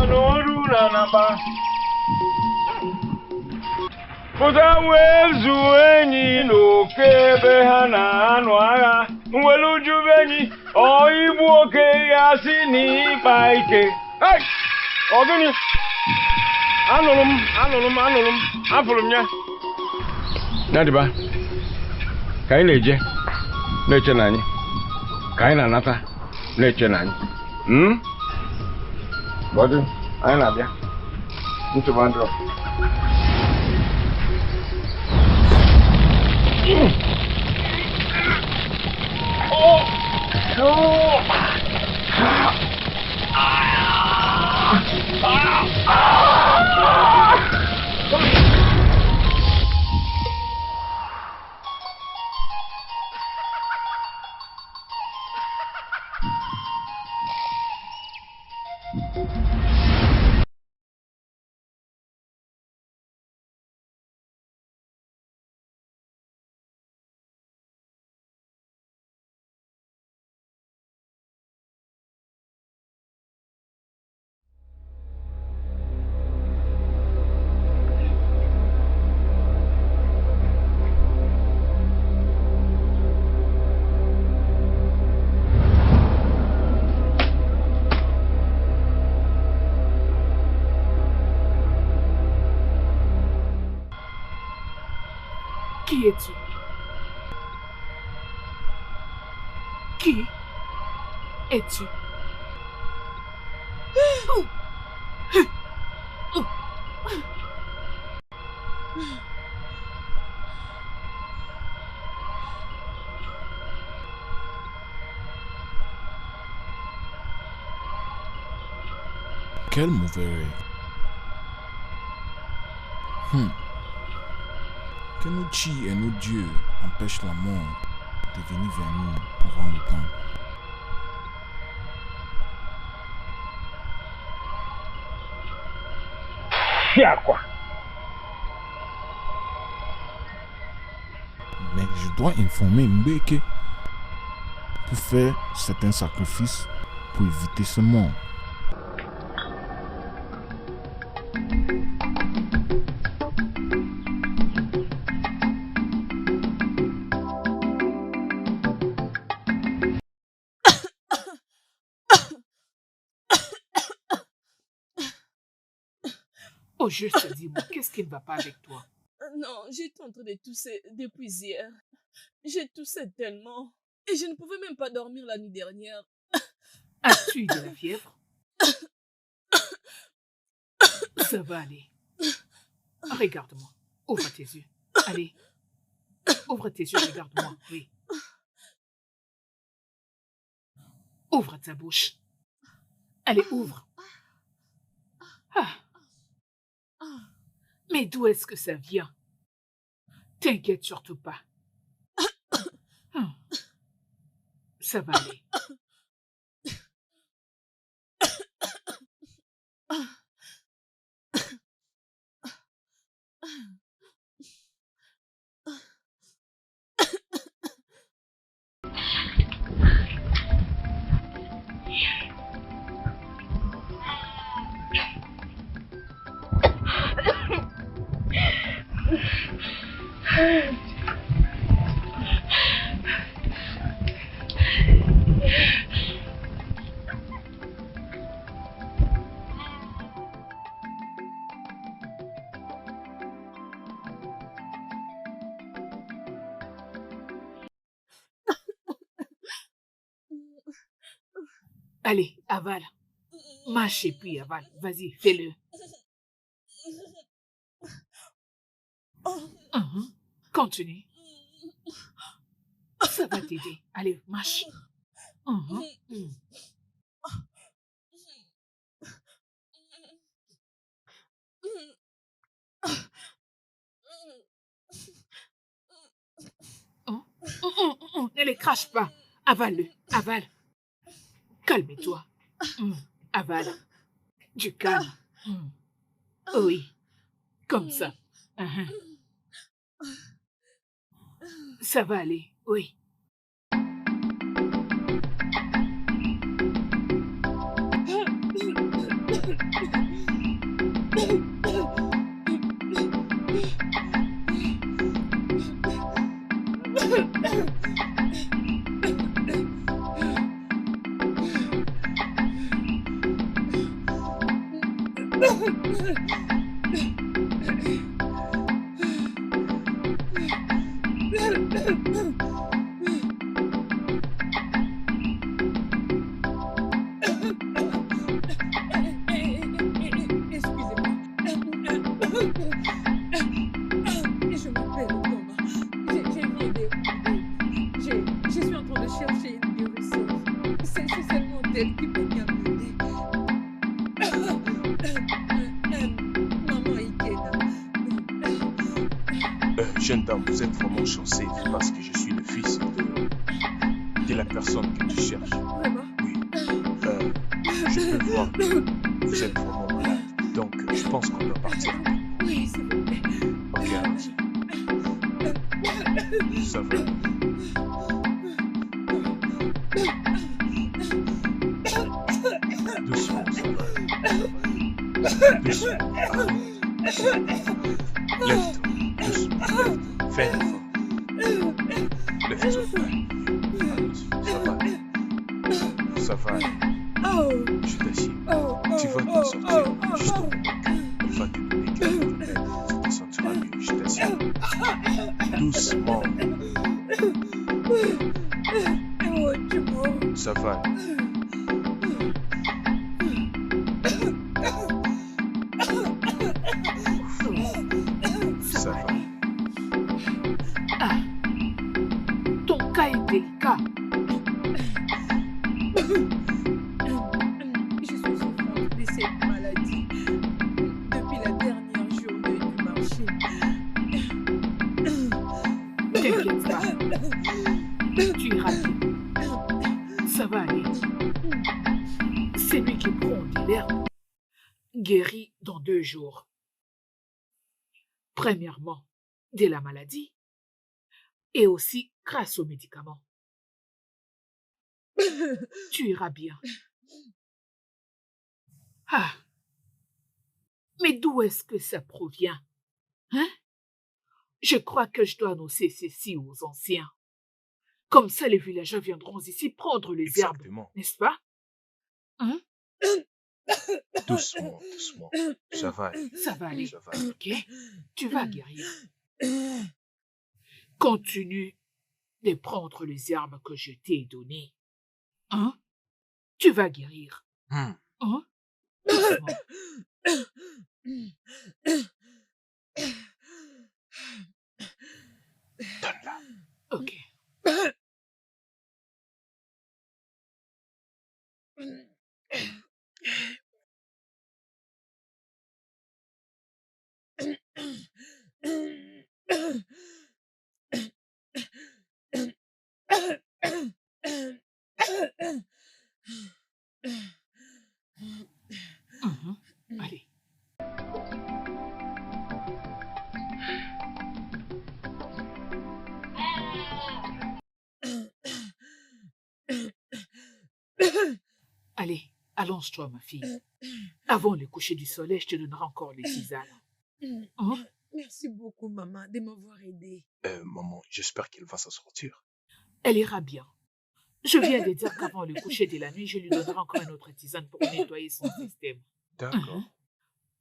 n'olu na naba. Pụta wee zuo enyi n'oke ebe ha na-anụ agha. Nwere ujube enyi, ọ igbu oke ya si n'ịkpa ike. Ọ gịnị? Anụrụ m, afụrụ m ya. Nadiba, ka anyị na-eje na-eche na anyị, ka anyị na-anata na-eche na anyị. Bọdụ, anyị na-abịa. Ntụba ndụ. Qui es-tu? Qui es-tu? Quel mauvais rêve. Que nos chi et nos dieux empêchent la mort de venir vers nous avant le temps. Quoi? Mais je dois informer Mbeke pour faire certains sacrifices pour éviter ce mort. Oh, juste dis-moi, qu'est-ce qui ne va pas avec toi? Non, j'étais en train de tousser depuis hier. J'ai toussé tellement. Et je ne pouvais même pas dormir la nuit dernière. As-tu eu de la fièvre? Ça va aller. Regarde-moi. Ouvre tes yeux. Allez. Ouvre tes yeux, regarde-moi. Oui. Ouvre ta bouche. Allez, ouvre. Ah. Mais d'où est-ce que ça vient? T'inquiète surtout pas. Ça va aller. Allez, avale. Mâche et puis avale. Vas-y, fais-le. Continue. Ça va t'aider. Allez, mâche. Ne les crache pas. Avale-le. Avale. Calme-toi. Avale. Du calme. Oui. Comme ça. Ça va aller. Oui. Je m'appelle Thomas. Je viens d'Écoudé. Je suis en train de chercher une guérisseuse. C'est seulement elle qui peut bien m'aider. Maman Ikena. Jeune dame, vous êtes vraiment chanceuse parce que je suis le fils de la personne que tu cherches. Vraiment? Oui. Je peux voir que vous êtes vraiment malade. Donc, je pense qu'on doit partir. Oui, s'il vous plaît. Ok, allons-y. Ça va. Doucement, ça va. Doucement. Lève-toi. Doucement. Fais un effort. Lève-toi. Allons-y. Ça va. Ça va. Oh, Je t'assure. oh, Tu vas t'en sortir. Juste au moment qu'il va te donner quelques remèdes. Tu te sentiras mieux. Je t'assure. Doucement. oh, tu m'as. Ça va. Ça va. Ah, ton cas est délicat. Je suis souffrante de cette maladie depuis la dernière journée du marché. T'inquiète pas. Tu iras bien. Ça va aller. Celui qui prend de l'herbe guérit dans 2 jours. Premièrement, de la maladie et aussi grâce aux médicaments. Tu iras bien. Ah, mais d'où est-ce que ça provient? Hein? Je crois que je dois annoncer ceci aux anciens. Comme ça, les villageois viendront ici prendre les herbes, Exactement. n'est-ce pas? Hein? Doucement, doucement. Ça va aller. Ça va aller, Ça va aller. ok? Tu vas guérir. Continue de prendre les herbes que je t'ai données. Hein? Tu vas guérir. Hmm. Hein? Doucement. Donne-la. Ok. Mhm. Allez. Allez, allonge-toi, ma fille. Avant le coucher du soleil, je te donnerai encore les tisanes. Hein? Merci beaucoup, maman, de m'avoir aidé. Maman, j'espère qu'elle va s'en sortir. Elle ira bien. Je viens de dire qu'avant le coucher de la nuit, je lui donnerai encore une autre tisane pour nettoyer son système. D'accord.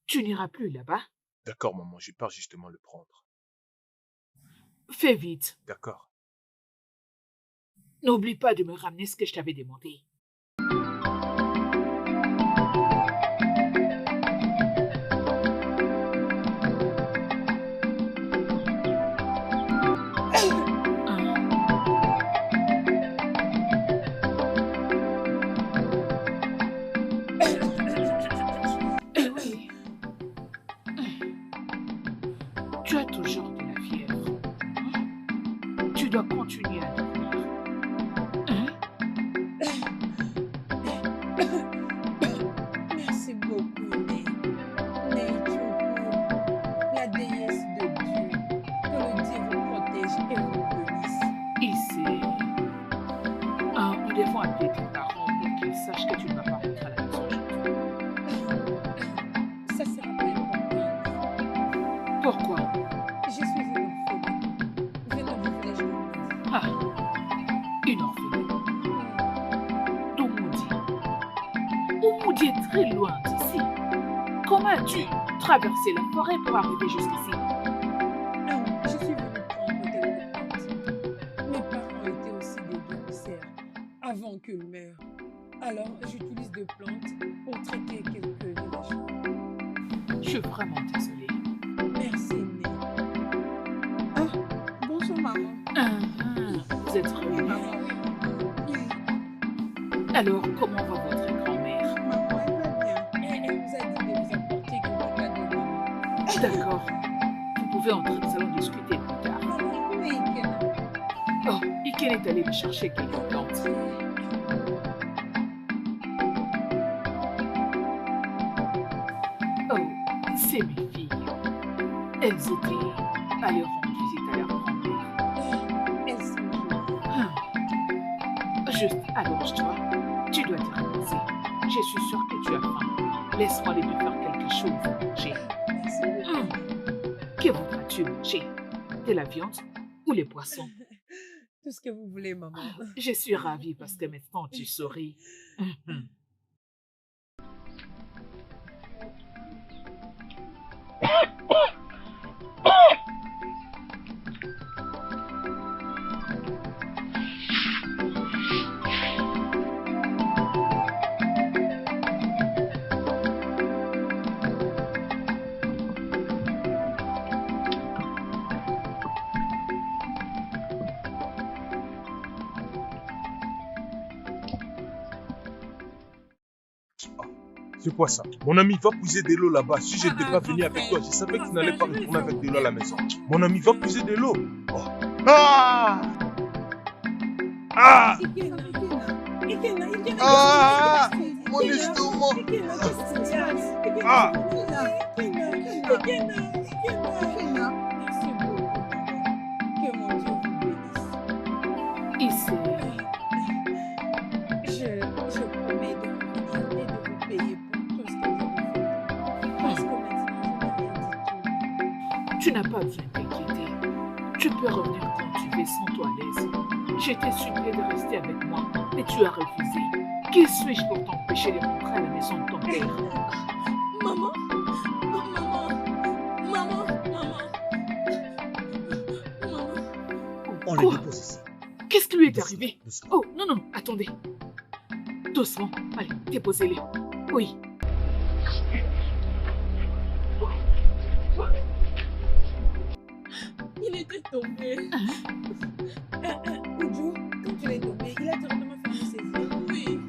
Tu n'iras plus là-bas? D'accord, maman, je pars justement le prendre. Fais vite. D'accord. N'oublie pas de me ramener ce que je t'avais demandé. Eh oui. Tu as toujours de la fièvre. Tu dois continuer à dormir. Merci beaucoup, Né. Neichoku, la déesse de Dieu. Que le Dieu vous protège et vous bénisse. Ici, nous devons appeler tes parents pour qu'ils sachent que tu ne vas pas rentrer à la maison aujourd'hui. Ça sera pas important. Pourquoi? Je suis une orpheline venant du village de Moudi. Ah, une orpheline. D'Oumoudi. Oumoudi est très loin d'ici. comment as-tu traversé la forêt pour arriver jusqu'ici? Je suis venue prendre quelques plantes. Mes parents étaient aussi des guérissaires avant qu'ils meurent. Alors, j'utilise des plantes pour traiter quelques villageois. Je suis vraiment désolée. Merci, Né. Ah, bonjour maman. Vous êtes réunis. Maman, oui. Alors, comment va votre grand-mère? Maman, elle va bien. Elle vous a dit de vous apporter quelques cadeaux. D'accord. Vous pouvez entrer, nous allons discuter plus tard. Maman, oui, Ikena. Oh, Iken est allé me chercher quelques plantes. Oh, c'est mes filles. Elles étaient allées rendre visite à leur grand-mère. Elles sont jolies. Juste, allonge-toi. Tu dois te reposer. Je suis sûre que tu as faim. Laisse-moi aller te faire quelque chose à manger. Merci beaucoup. Que voudras-tu manger? De la viande ou les poissons? Tout ce que vous voulez, maman. Je suis ravie parce que maintenant tu souris. C'est quoi ça? Mon ami, va puiser de l'eau là-bas. Si je n'étais pas venu grand avec frère. toi, je savais que tu n'allais pas Grand frère, retourner avec laisse-moi. de l'eau à la maison. Mon ami, va puiser de l'eau. Oh. Ah! Ah! Ikena, Ikena, Ikena, Ah! Ikena, Mon Ikena, estomac! Ikena, qu'est-ce qui se passe? Ikena, Ah! Ikena, Ikena, Ikena. Merci beaucoup, maman. Que mon Dieu vous bénisse. Ici, Je promets de revenir et de vous payer pour tout ce que vous avez fait. Parce que maintenant, je n'ai rien du tout. tu n'as pas besoin de t'inquiéter. Tu peux revenir quand tu veux, sens-toi à l'aise. Je t'ai supplié de rester avec moi, mais tu as refusé. Qui suis-je pour t'empêcher de rentrer à la maison de ton père? Maman, maman, maman, maman, maman. On Quoi? les dépose ici. Qu'est-ce qui lui est arrivé? Doucement. Oh, non, non, attendez. Doucement. Allez, déposez-les. Oui. Il était tombé. Oudjou, quand il est tombé, il a directement fermé ses yeux. Oui.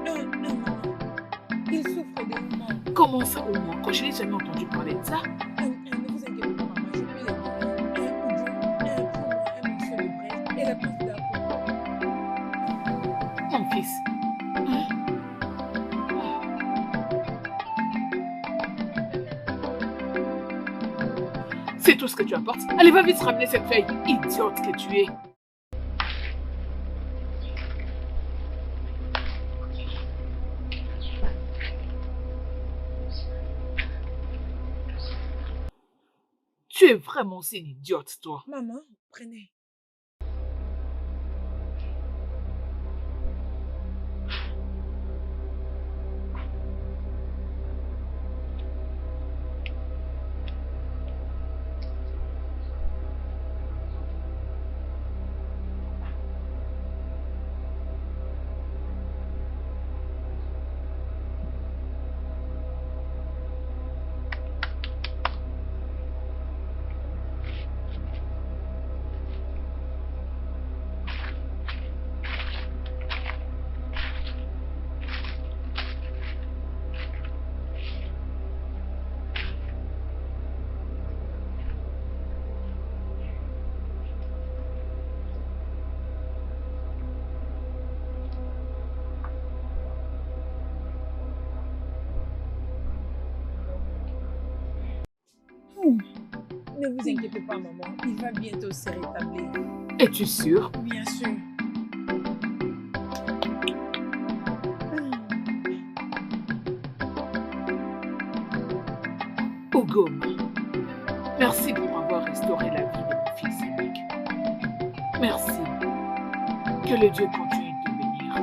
Maman, il souffre de mouvement. Comment ça au moins? Quand je n'ai jamais entendu parler de ça. Ne vous inquiétez pas, maman, je peux l'aider. Oudjou, prends-moi un morceau de braise et la place d'apple. Mon fils. C'est tout ce que tu apportes? Allez, va vite ramener cette feuille. Idiote que tu es. Tu es vraiment aussi une idiote, toi. Maman, prenez. Ne vous inquiétez pas, maman. Il va bientôt se rétablir. Es-tu sûre? Bien sûr. Ogum, merci pour avoir restauré la vie de mon fils unique. Merci. Que le Dieu continue de te bénir.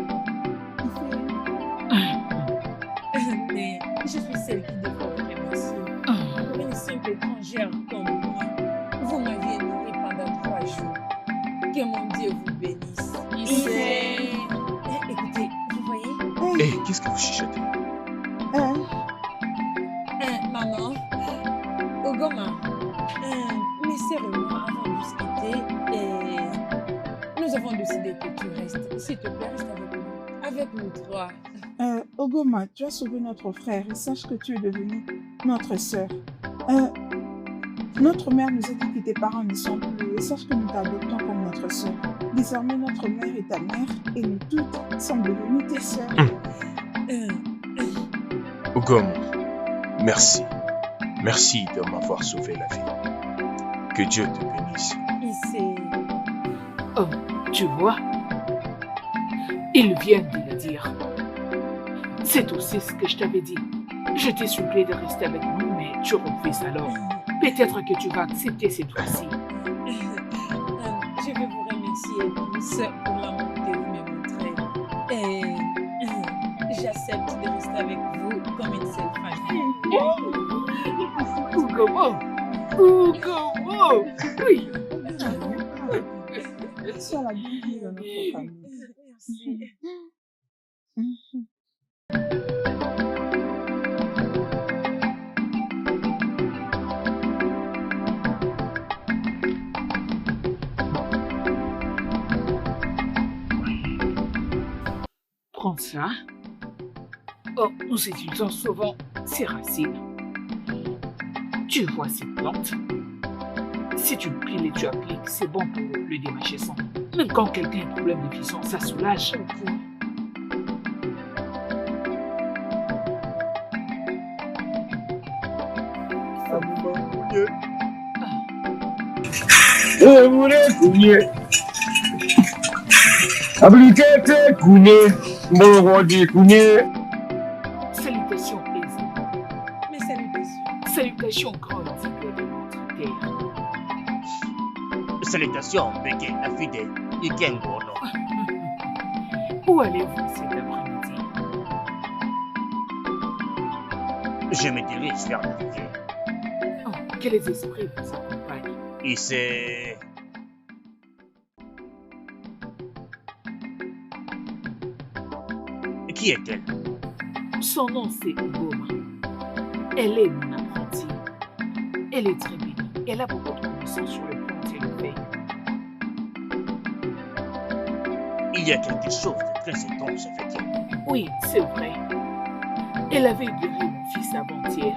Mais je suis celle qui devrait vous remercier. Pour une simple étrangère comme moi, vous m'aviez nourri pendant 3 jours. Que mon Dieu vous bénisse. Écoutez, vous voyez? Hé, qu'est-ce que vous chuchotez? Maman, Ogoma, mes sœurs et moi avons dû se quitter et nous avons décidé que tu restes. S'il te plaît, reste avec nous 3. Ogoma, tu as sauvé notre frère et sache que tu es devenue notre sœur. Notre mère nous a dit que tes parents ne sont plus et sache que nous t'adoptons comme notre sœur. Désormais, notre mère est ta mère et nous toutes sommes devenues tes sœurs. Ogom, merci. Merci de m'avoir sauvé la vie. Que Dieu te bénisse. Oh, tu vois, ils viennent de le dire. C'est aussi ce que je t'avais dit. Je t'ai supplié de rester avec nous, mais tu refuses alors. Peut-être que tu vas accepter cette fois-ci. Je veux vous remercier tous pour l'amour que vous me montrez. Et j'accepte de rester avec vous comme une seule famille. Ogoma! Ogoma! Oui! Sois la bienvenue dans notre famille. Merci. Prends ça. Oh, nous utilisons souvent ces racines. Tu vois ces plantes? Si tu piles et tu appliques, c'est bon pour le démâchement. Même quand quelqu'un a un problème de vision, ça soulage. Salutations, Eze. Mes salutations. Salutations, grand tigre de notre terre. Salutations, Beke, la fille de Ikengono. Où allez-vous cet après-midi? Je me dirige vers la rivière. Oh, que les esprits vous accompagnent. Et c'est... Qui est-elle? Son nom, c'est Ogoma. Elle est mon apprentie. Elle est très bénie. Elle a beaucoup de connaissances sur le plantes et le feuilles. Il y a quelque chose de très étrange avec elle. Oui, c'est vrai. Elle avait guéri mon fils avant-hier.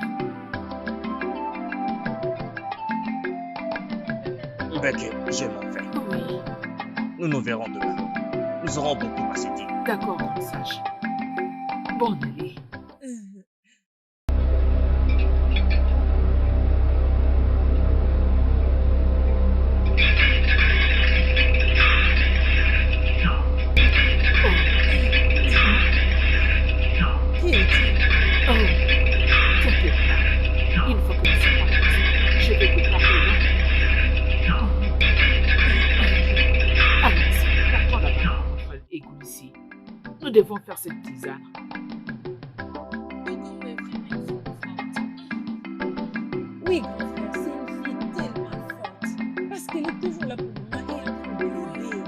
Beke, je m'en vais. Oui, Nous nous verrons demain. Nous aurons beaucoup à se dire. d'accord, grand sage. Bonne nuit. Qui est-il? Oh, t'inquiète pas. Une fois que nous serons partis, je vais te parler là. Allons-y, partons là-bas dans notre égout ici. Nous devons faire cette tisane. Oui, grand frère, c'est une fille tellement forte. Parce qu'elle est toujours là pour moi et en train de l'aider.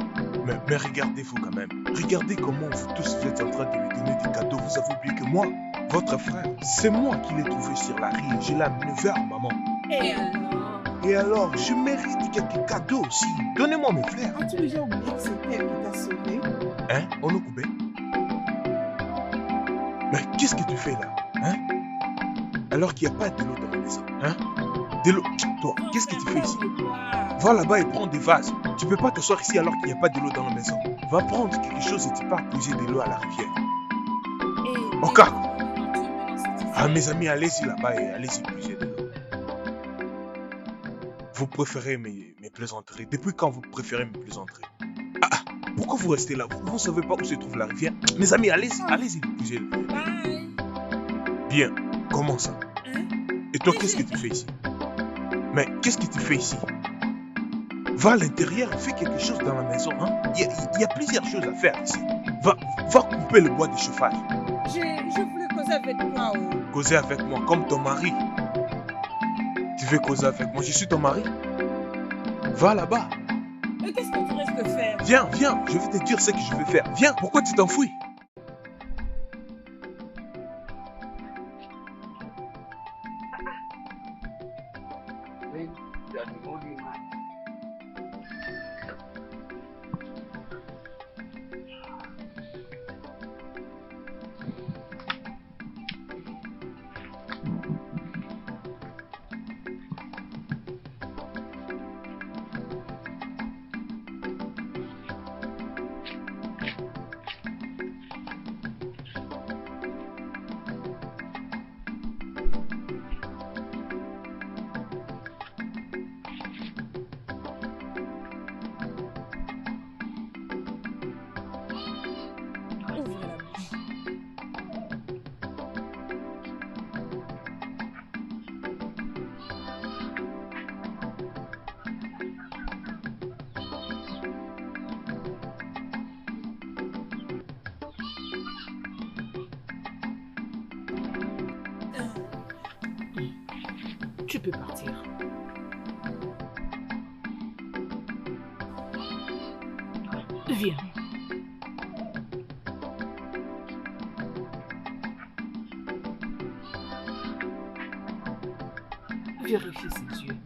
Mais regardez-vous quand même. Regardez comment vous tous vous êtes en train de lui donner des cadeaux. Vous avez oublié que moi, votre frère, c'est moi qui l'ai trouvé sur la rue. Je l'ai amené vers maman. Et alors? Et alors, je mérite quelques cadeaux aussi. Donnez-moi mes fleurs. As-tu déjà oublié que c'est elle qui t'a sauvé? Hein, Onokube? Mais qu'est-ce que tu fais là? Hein? Alors qu'il n'y a pas de l'eau dans la maison. Hein? De l'eau. Toi, qu'est-ce que tu fais ici? Va là-bas et prends des vases. Tu peux pas t'asseoir ici alors qu'il n'y a pas de l'eau dans la maison. Va prendre quelque chose et tu pars puiser de l'eau à la rivière. Oka! Ah, mes amis, allez-y là-bas et allez-y puiser de l'eau. Vous préférez mes plaisanteries. Depuis quand vous préférez mes plaisanteries? Ah, pourquoi vous restez là? Vous ne savez pas où se trouve la rivière? Mes amis, allez-y, allez-y puiser de l'eau. Bye. Bien, comment ça? Et toi, qu'est-ce que tu fais ici? Mais qu'est-ce que tu fais ici? Va à l'intérieur et fais quelque chose dans la maison. Hein? Il y a plusieurs choses à faire ici. Va couper le bois de chauffage. Je voulais causer causer avec toi. Oh. Causer avec moi, comme ton mari. Tu veux causer avec moi? Je suis ton mari. Va là-bas. Mais qu'est-ce que tu restes de faire? Viens, viens, je vais te dire ce que je vais faire. Viens, pourquoi tu t'enfuis? Ouvre la bouche. Tu peux partir. Viens. Vérifie ses yeux.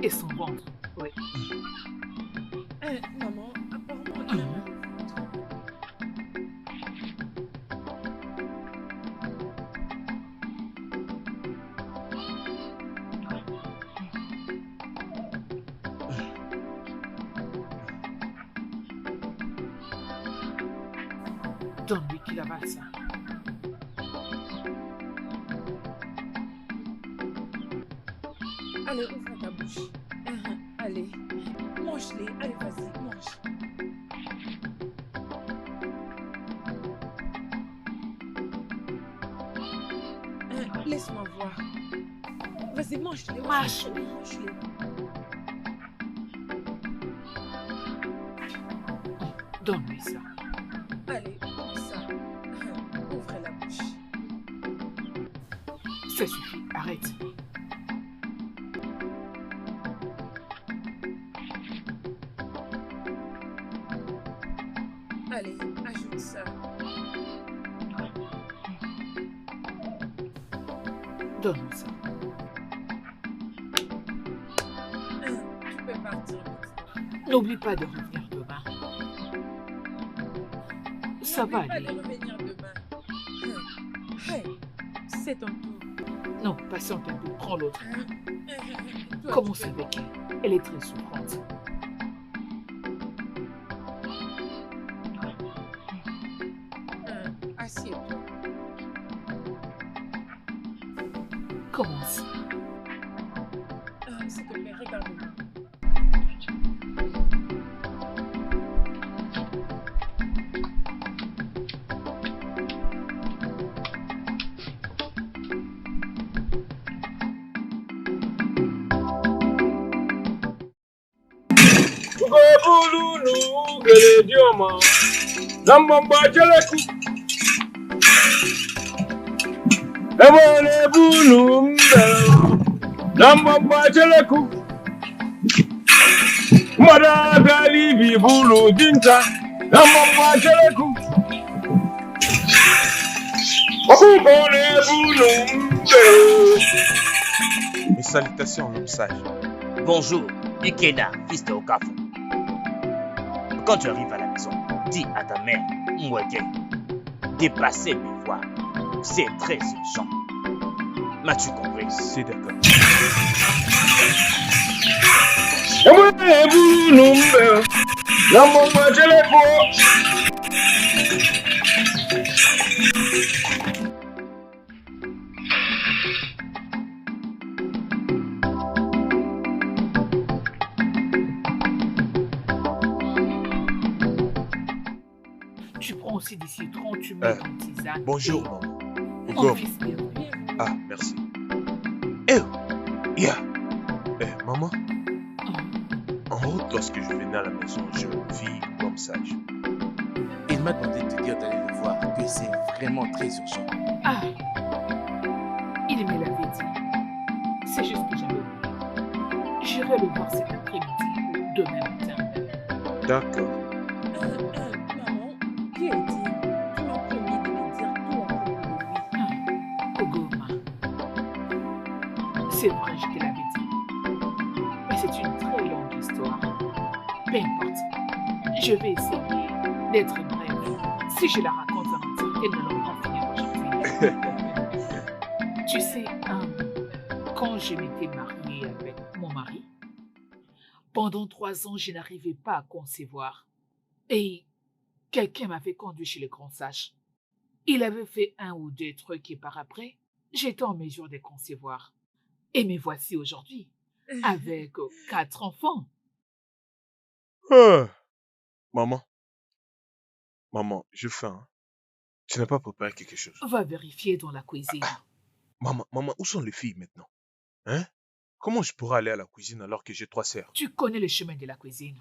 Et son ventre, oui. Maman, apparemment, il a mal. Donne-lui qu'il avale ça. Allez, ouvre ta bouche. Allez, mange-les. Allez, vas-y, mange. Laisse-moi voir. Vas-y, mange-les. Mâche-les. Mange-les. Donne-lui ça. Allez, prends ça. Ouvre la bouche. Ça suffit, arrête. Allez, ajoute ça. Donne-moi ça. Tu peux partir maintenant. N'oublie pas de revenir demain. Ça va N'oublie aller. pas de revenir demain. Hey, c'est ton tour. Non, patiente un peu. Prends l'autre. Toi, Commence tu peux- avec elle. Elle est très souffrante. Assieds-toi. Commence. S'il te plaît, regarde-moi. Gobulunu Geledioma Nambamba Jeleku Emane Bulumbe Nambamba Jeleku Madagali Bibulu Dinta Nambamba Jeleku Okubone Bulumbe. Mes salutations, l'homme sage. Bonjour, Ikeda, fils de Okafu. Quand tu arrives à la maison, dis à ta mère, Mweke, dépasser mes voix. C'est très urgent. M'as-tu compris? C'est d'accord. Emane Bulumbe Nambamba Jeleku. Tu prends aussi des citrons, tu mets dans une tisane. Bonjour, et- maman. Mon Gomme. fils bienvenu. Ah, merci. Eh, yeah. Eh, maman, Oh, en route, lorsque je venais à la maison, je vis l'homme sage. Il Il m'a demandé de te dire d'aller le voir, que c'est vraiment très urgent. Ah, il me l'avait dit. C'est juste que j'avais oublié. J'irai le voir cet après-midi ou demain matin. D'accord. Maman, qui est-il? Tu m'as promis de me dire tout à propos de lui. Ogoma. C'est vrai, je te l'avais dit. Mais c'est une très longue histoire. Peu importe. Je vais essayer d'être brève. Si je la raconte en entièreté, nous n'allons pas finir aujourd'hui. Tu sais, quand je m'étais mariée avec mon mari, pendant 3 ans, je n'arrivais pas à concevoir. Et quelqu'un m'avait conduit chez le grand sage. Il avait fait 1 ou 2 trucs et par après, j'étais en mesure de concevoir. Et me voici aujourd'hui, avec 4 enfants. Ah. Maman, j'ai faim. Hein. Tu n'as pas préparé quelque chose? Va vérifier dans la cuisine. Maman, où sont les filles maintenant? Hein? Comment je pourrais aller à la cuisine alors que j'ai 3 sœurs? Tu connais le chemin de la cuisine.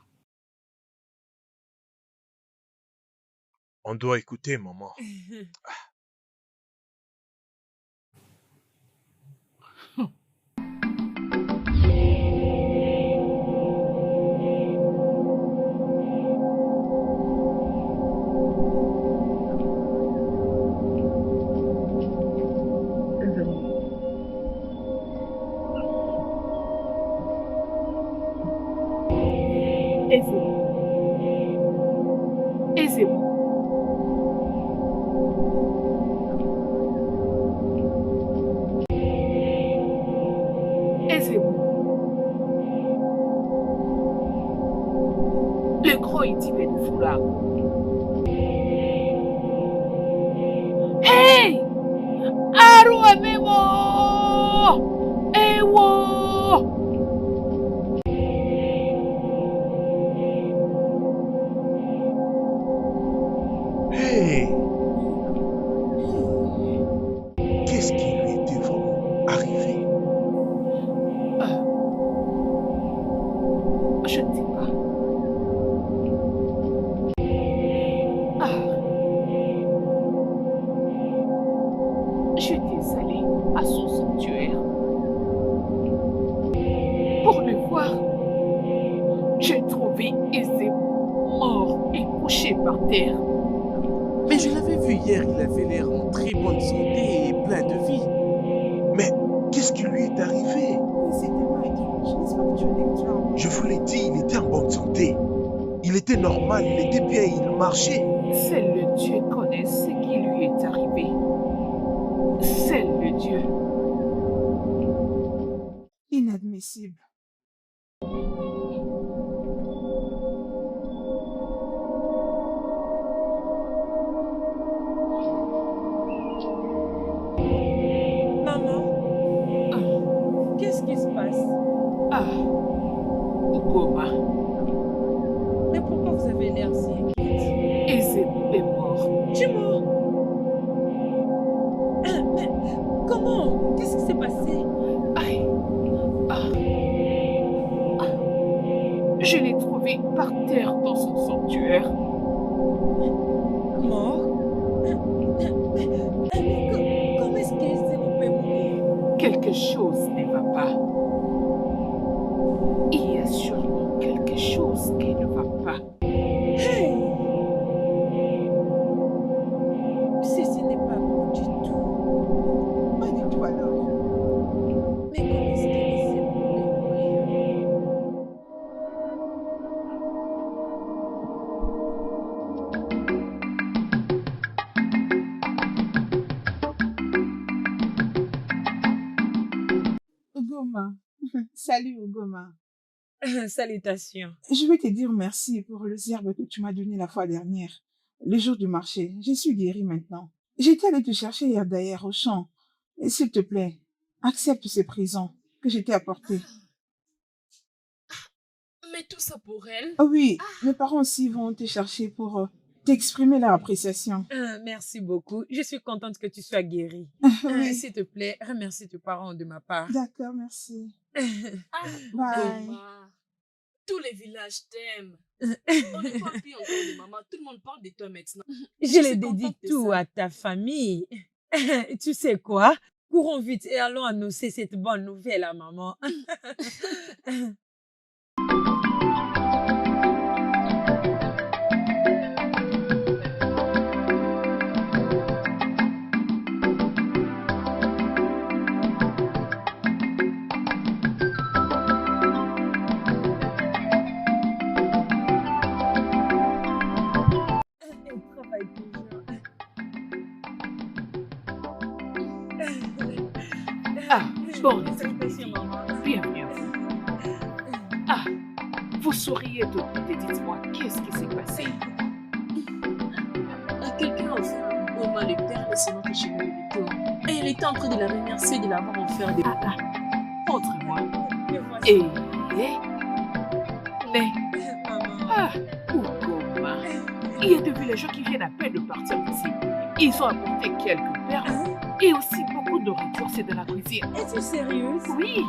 On doit écouter, maman. Aisez-vous. Le gros est typé de foulard. Hey! Arua Memo! Ewo! Hey! Qu'est-ce qui lui était vraiment arrivé? Je ne sais pas. J'étais allée à son sanctuaire pour le voir. J'ai trouvé Aisé mort et couché par terre. Mais je l'avais vu hier, il avait l'air en très bonne santé et plein de vie. Mais qu'est-ce qui lui est arrivé? Oui, c'est tellement étrange. N'est-ce pas que tu as dit que tu as entendu? Je vous l'ai dit, il était en bonne santé. Il était normal, il était bien, il marchait. Seul le Dieu connaît ce qui lui est arrivé. Seul le Dieu. Inadmissible. Maman, qu'est-ce qui se passe? Ogoma, Mais pourquoi vous avez l'air si inquiète? Aisé est mort. Tu es mort? Mais comment? Qu'est-ce qui s'est passé? Je l'ai trouvé par terre dans son sanctuaire. Mort? Mais comment est-ce que vous peut mourir? Quelque chose ne va pas. Il y a sûrement quelque chose qui ne va pas. Hey! Ceci n'est pas bon du tout. Pas du tout alors. Mais comment est-ce que vous pouvez mourir? Ogoma. Salut Ogoma. Salutations. Je vais te dire merci pour les herbes que tu m'as données la fois dernière, le jour du marché. Je suis guérie maintenant. J'étais allée te chercher hier d'ailleurs au champ. Et s'il te plaît, accepte ces prisons que je t'ai apportées. Mais tout ça pour elle? Ah oui, mes parents aussi vont te chercher pour t'exprimer leur appréciation. Merci beaucoup. Je suis contente que tu sois guérie. Oui. S'il te plaît, remercie tes parents de ma part. D'accord, merci. Ah, Bye. Goma, tous les villages t'aiment. On ne parle plus encore de maman. Tout le monde parle de toi maintenant. Je l'ai suis dédie contente de tout ça. à ta famille. Tu sais quoi? Courons vite et allons annoncer cette bonne nouvelle à maman. Elle travaille toujours. Ah, bon, les Salutations, amis, maman. bienvenue à vous. Ah, vous souriez toutes les deux. Dites-moi, qu'est-ce qui s'est passé? Quelqu'un a offert un beau mal de perles sur notre chemin de retour. Et il était en train de la remercier de l'avoir offert des... Ah, montre-moi. Me voici. Et... Mais... Maman. Ah, Ugoma. Il y a des villageois qui viennent à peine de partir d'ici. Ils ont apporté quelques perles et aussi beaucoup de nourriture, c'est de la cuisine. Es-tu sérieuse? Oui,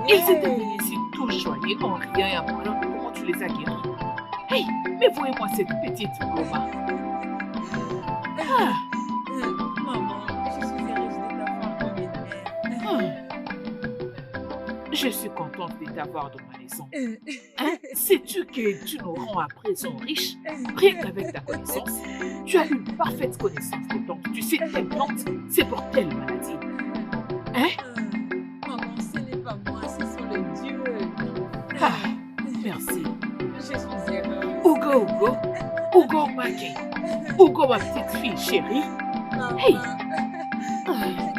ils étaient venus ici tout joyeux en riant et en parlant de comment tu les as guéris. Hey, mais voyez-moi cette petite Ugoma. Ah, Maman, je suis heureuse de t'avoir comme une mère. je suis contente de t'avoir dans ma maison. Hein? Sais-tu que tu nous rends à présent riches? Rien qu'avec ta connaissance, tu as une parfaite connaissance des plantes. Tu sais, telle plante, c'est pour telle maladie. Hein? Maman, ce n'est pas moi, ce sont les dieux. Ah, merci. Je suis heureuse. Ugo Maki. Ugo, ma petite fille chérie. Maman, Hey.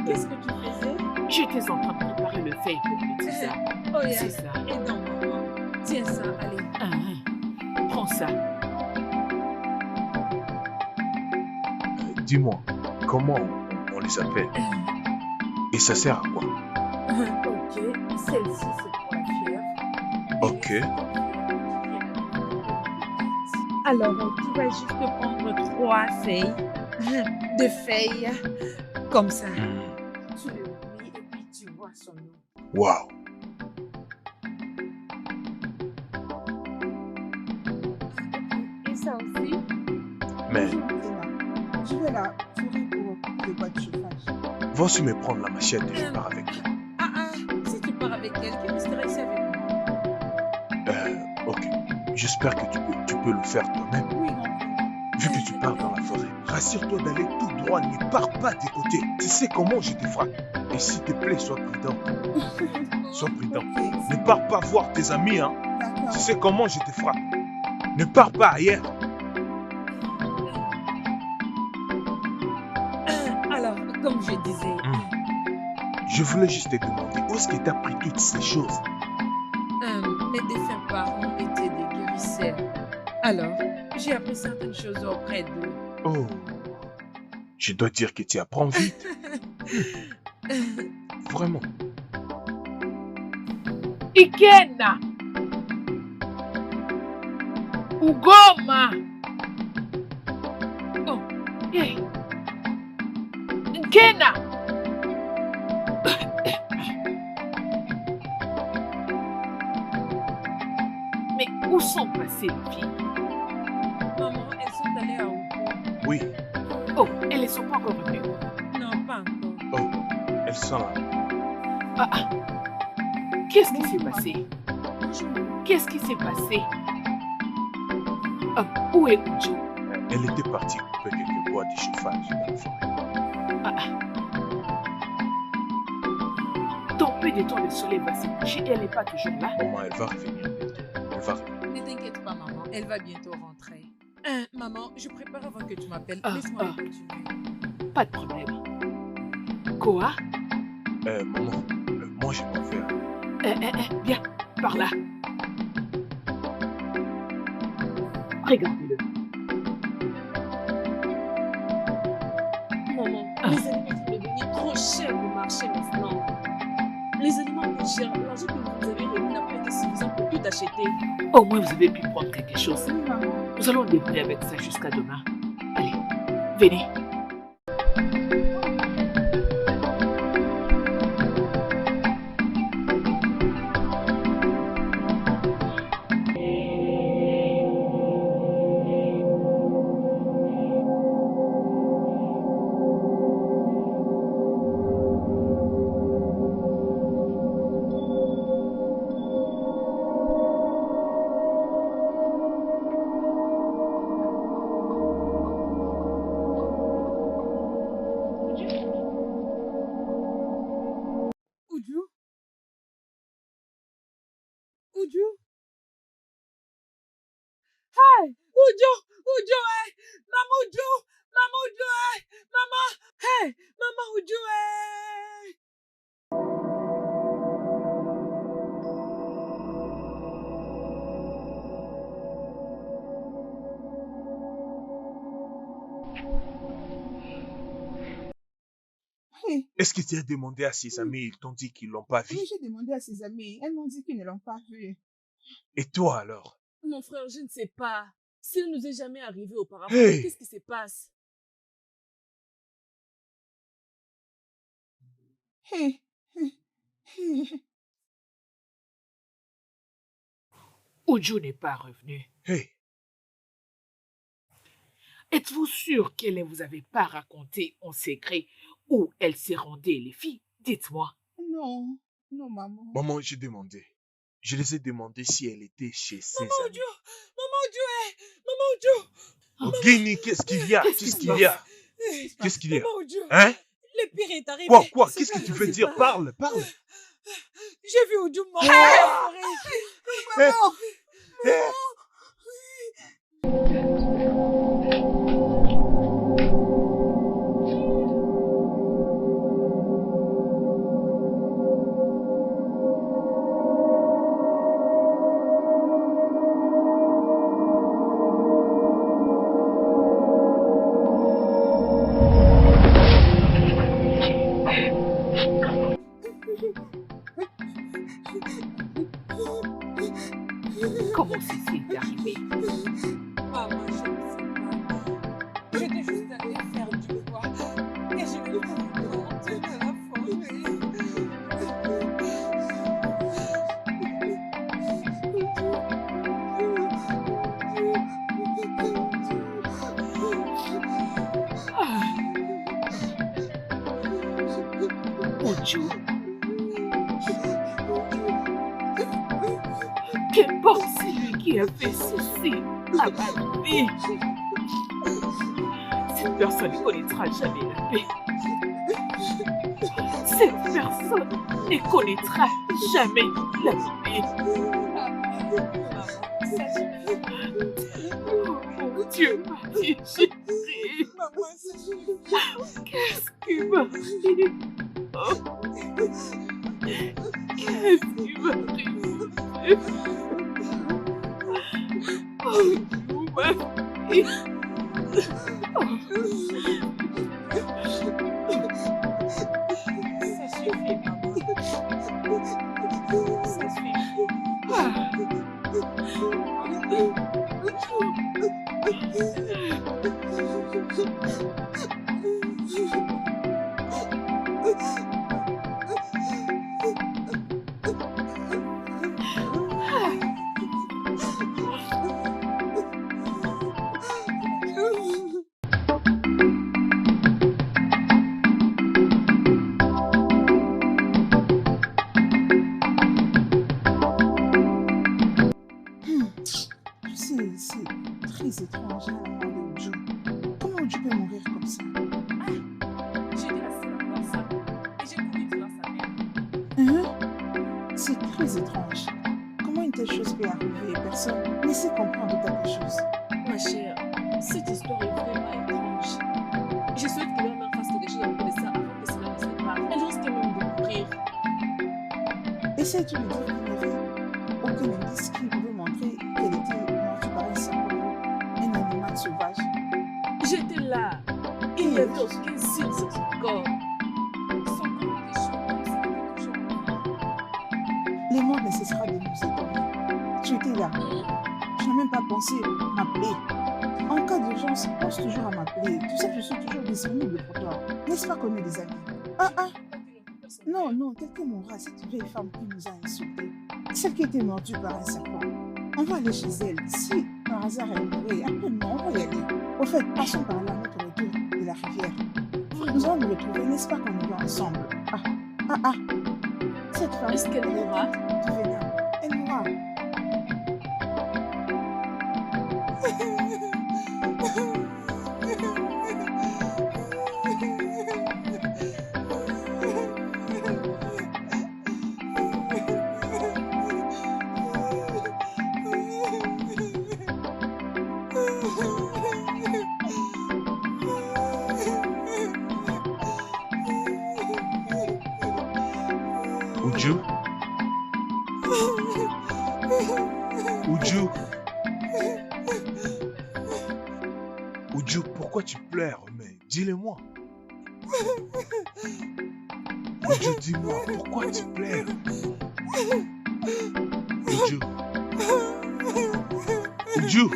qu'est-ce que tu faisais? J'étais en train de préparer le feuille pour le tisane. Oh, yeah. C'est ça. Et non, maman. Tiens ça, allez. Prends ça. Dis-moi, comment on les appelle? Et ça sert à quoi? Ok, celle-ci c'est pour la fièvre. Ok. Alors, tu vas juste prendre 3 feuilles. De feuilles. Comme ça. Tu le lis et puis tu vois son nom. Waouh. Et ça aussi. Mais Je vais la fourrer pour couper le bois de chauffage. va aussi me prendre la machette et je pars avec toi. Si tu pars avec elle, tu resteras ici avec moi. Ok. J'espère que tu peux le faire toi-même. Oui, mon frère. Vu que tu pars dans la forêt, rassure-toi d'aller tout droit, ne pars pas des côtés. Tu sais comment je te frappe. Et s'il te plaît, sois prudent. Sois prudent. Ok, Ne pars pas voir tes amis, hein. d'accord. Tu sais comment je te frappe. Ne pars pas ailleurs. Alors, comme je disais, Je voulais juste te demander où est-ce que tu as pris toutes ces choses. mes défunts parents étaient des guérisseurs. Alors, j'ai appris certaines choses auprès d'eux. Oh. Je dois dire que tu apprends vite. Vraiment. Ikena. Ugoma. Oh, hey. Ikena. Mais où sont passées les filles? Maman, elles sont allées à Oupo. Oui, Oh, elles ne sont pas encore venues. Non, pas encore. elles sont là. Qu'est-ce qui s'est passé? Qu'est-ce qui s'est passé? Où est Ujo? Elle était partie couper quelques bois de chauffage dans la forêt. Dans peu de temps, le soleil va se coucher et elle n'est pas toujours là. Maman, elle va revenir bientôt. Elle va revenir. Ne t'inquiète pas, maman. Elle va bientôt rentrer. Maman, je prépare avant que tu m'appelles. Ah, Laisse-moi ah. continuer. Pas de problème. Quoi? Maman, moi je m'en vais. Viens, par là. Regardez-le. Maman, les aliments sont devenus trop chers au marché maintenant. Les aliments coûtent cher. L'argent que vous avez remis n'a pas été suffisant pour tout acheter. Au moins, vous avez pu prendre quelque chose. Oui, maman. Nous allons débrouiller avec ça jusqu'à demain. Allez, venez. Oudjou. Hey, Oudjou, Oudjou, hey. Maman Oudjou, Maman Oudjou, hey. Maman, hey, Maman Oudjou, hey. Hey, Est-ce que tu as demandé à ses amis, ils t'ont dit qu'ils l'ont pas vu? oui, j'ai demandé à ses amis. Elles m'ont dit qu'ils ne l'ont pas vu. Et toi alors? Mon frère, je ne sais pas. S'il nous est jamais arrivé auparavant, Hey. qu'est-ce qui se passe? Hey, hey, hey. Oudjou n'est pas revenu. Hey, Êtes-vous sûr qu'elle ne vous avait pas raconté en secret où elle s'est rendue, les filles? Dites-moi. Non, non, maman. maman, j'ai demandé. Je les ai demandé si elle était chez ses Maman amis. Oudjou, Maman Oudjou, hey. Maman Oudjou. Ogini, qu'est-ce qu'il y a? Qu'est-ce qu'il y a? Hey, Qu'est-ce qu'il y a? Maman Oudjou. Hein? Le pire est arrivé. Quoi? C'est Qu'est-ce que pas tu veux possible. dire? Parle, parle. J'ai vu Oudjou mort. Maman, Eh, Comment ceci est arrivé? Maman, je ne sais pas. J'étais juste allée faire du bois et je me suis rendu compte de la Oudjou. Qu'importe celui qui a fait ceci à ma vie. Cette personne ne connaîtra jamais la paix. Cette personne ne connaîtra jamais la paix. Oh mon Dieu, ma vie chérie. Qu'est-ce qui m'arrive? Oh. Qu'est-ce qui m'arrive? Oh, ma fille. Ça suffit, maman. Ça suffit. C'est très étrange, hein, la mort de Oudjou. Comment Oudjou peut mourir comme ça? J'ai dit la seule à voir ça. Et j'ai couru dire à sa mère. C'est très étrange. Comment une telle chose peut arriver et personne ne sait comprendre quelque chose? Ma chère, cette histoire est vraiment étrange. Je souhaite que leur mère fasse quelque chose à propos de ça avant que cela ne se passe. Elle risque même de mourir. Essaie-tu de dire qu'il n'y avait aucun indice qui pouvait montrer qu'elle était morte par un serpent, un animal sauvage? J'étais là. Il n'y avait aucun signe sur son corps. Son corps était chaud comme s'il était toujours en vie. Les morts ne cessera de nous étonner. Tu étais là. Tu n'as même pas pensé m'appeler. En cas d'urgence, pense toujours à m'appeler. Tu sais que je suis toujours disponible pour toi. N'est-ce pas qu'on est des amis? Non, quelqu'un mourra, cette vieille femme qui nous a insultés. Celle qui était mordue par un serpent. On va aller chez elle. Si par hasard elle mourait, appelle-moi, on va y aller. Au fait, passons par là à notre retour de la rivière. Nous allons nous retrouver, n'est-ce pas qu'on y va ensemble? Cette femme... Est-ce qu'elle mourra? Tu viens. Elle mourra. Uju? Uju? Uju, pourquoi tu pleures? Mais dis-le-moi. Uju, dis-moi, pourquoi tu pleures? Uju? Uju?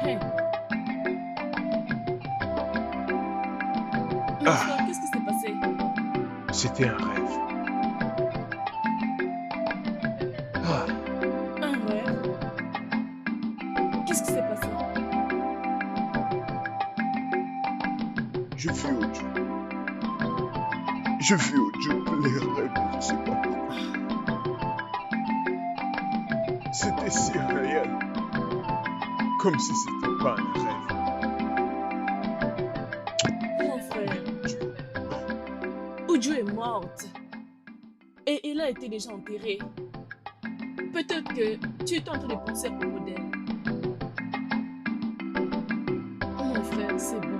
Hey. Mon frère, qu'est-ce qui s'est passé? C'était un rêve. Ah, Un rêve? Qu'est-ce qui s'est passé? je vis Uju. Je vis Uju pleurer, mais je sais pas pourquoi. C'était si réel. Comme si c'était pas un rêve. Mon frère, Uju est morte. Et elle a été déjà enterrée. Peut-être que tu es en train de penser à propos d'elle. Mon frère, c'est bon.